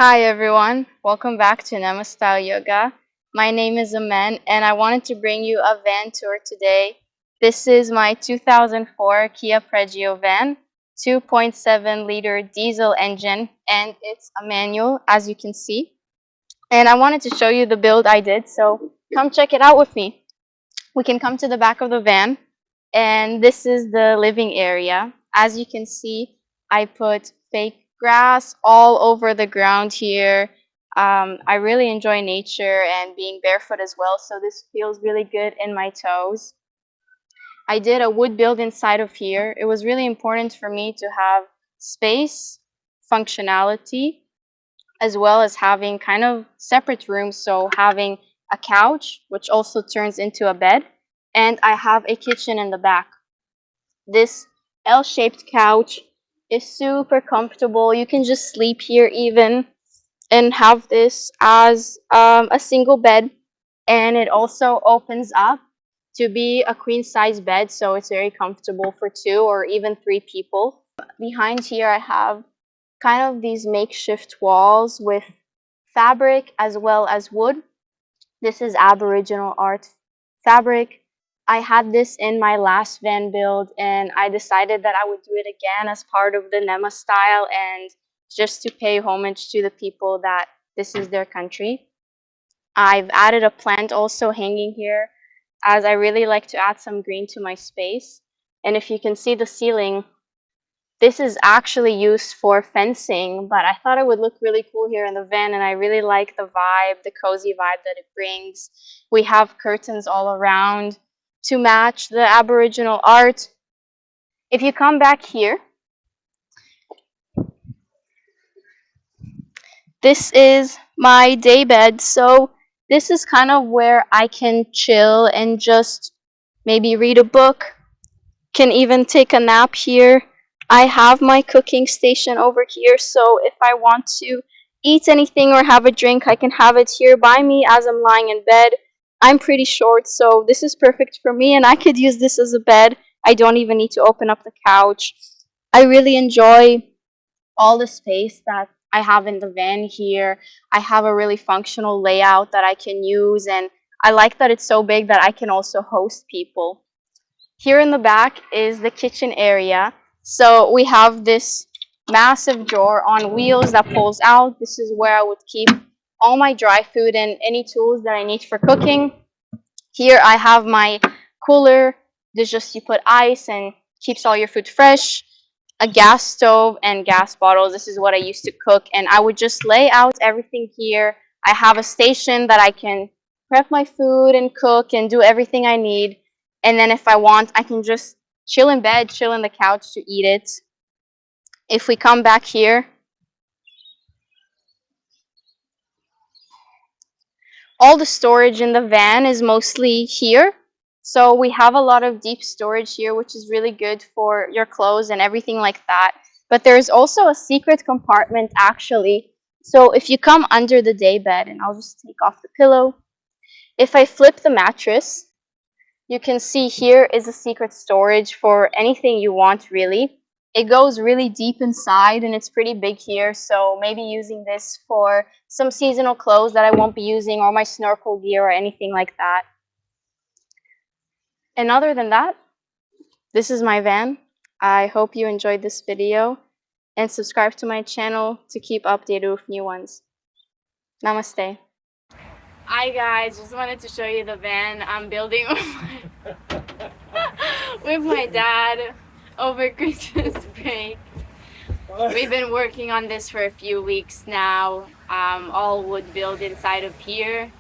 Hi everyone, welcome back to Nema Style Yoga. My name is Amen and I wanted to bring you a van tour today. This is my 2004 Kia Pregio van, 2.7-liter diesel engine, and it's a manual as you can see. And I wanted to show you the build I did, so come check it out with me. We can come to the back of the van, and this is the living area. As you can see, I put fake grass all over the ground here. I really enjoy nature and being barefoot as well, so this feels really good in my toes. I did a wood build inside of here. It was really important for me to have space, functionality, as well as having kind of separate rooms. So having a couch, which also turns into a bed, and I have a kitchen in the back. This L-shaped couch is super comfortable. You can just sleep here even and have this as a single bed. And it also opens up to be a queen size bed, so it's very comfortable for two or even three people. Behind here I have kind of these makeshift walls with fabric as well as wood. This is Aboriginal art fabric. I had this in my last van build and I decided that I would do it again as part of the Nema style and just to pay homage to the people that this is their country. I've added a plant also hanging here as I really like to add some green to my space. And if you can see the ceiling, this is actually used for fencing, but I thought it would look really cool here in the van, and I really like the vibe, the cozy vibe that it brings. We have curtains all around to match the Aboriginal art. If you come back here, this is my day bed. So this is kind of where I can chill and just maybe read a book, can even take a nap here. I have my cooking station over here, so if I want to eat anything or have a drink, I can have it here by me as I'm lying in bed. I'm pretty short, so this is perfect for me, and I could use this as a bed. I don't even need to open up the couch. I really enjoy all the space that I have in the van here. I have a really functional layout that I can use, and I like that it's so big that I can also host people. Here in the back is the kitchen area. So we have this massive drawer on wheels that pulls out. This is where I would keep all my dry food and any tools that I need for cooking. Here I have my cooler. This just you put ice and keeps all your food fresh. A gas stove and gas bottles. This is what I used to cook, and I would just lay out everything here. I have a station that I can prep my food and cook and do everything I need. And then if I want, I can just chill in bed, chill in the couch to eat it. If we come back here, all the storage in the van is mostly here. So we have a lot of deep storage here, which is really good for your clothes and everything like that. But there's also a secret compartment actually. So if you come under the day bed, and I'll just take off the pillow. If I flip the mattress, you can see here is a secret storage for anything you want really. It goes really deep inside and it's pretty big here, so maybe using this for some seasonal clothes that I won't be using or my snorkel gear or anything like that. And other than that, this is my van. I hope you enjoyed this video and subscribe to my channel to keep updated with new ones. Namaste. Hi guys, just wanted to show you the van I'm building with my dad over Christmas break. We've been working on this for a few weeks now, all wood build inside of here.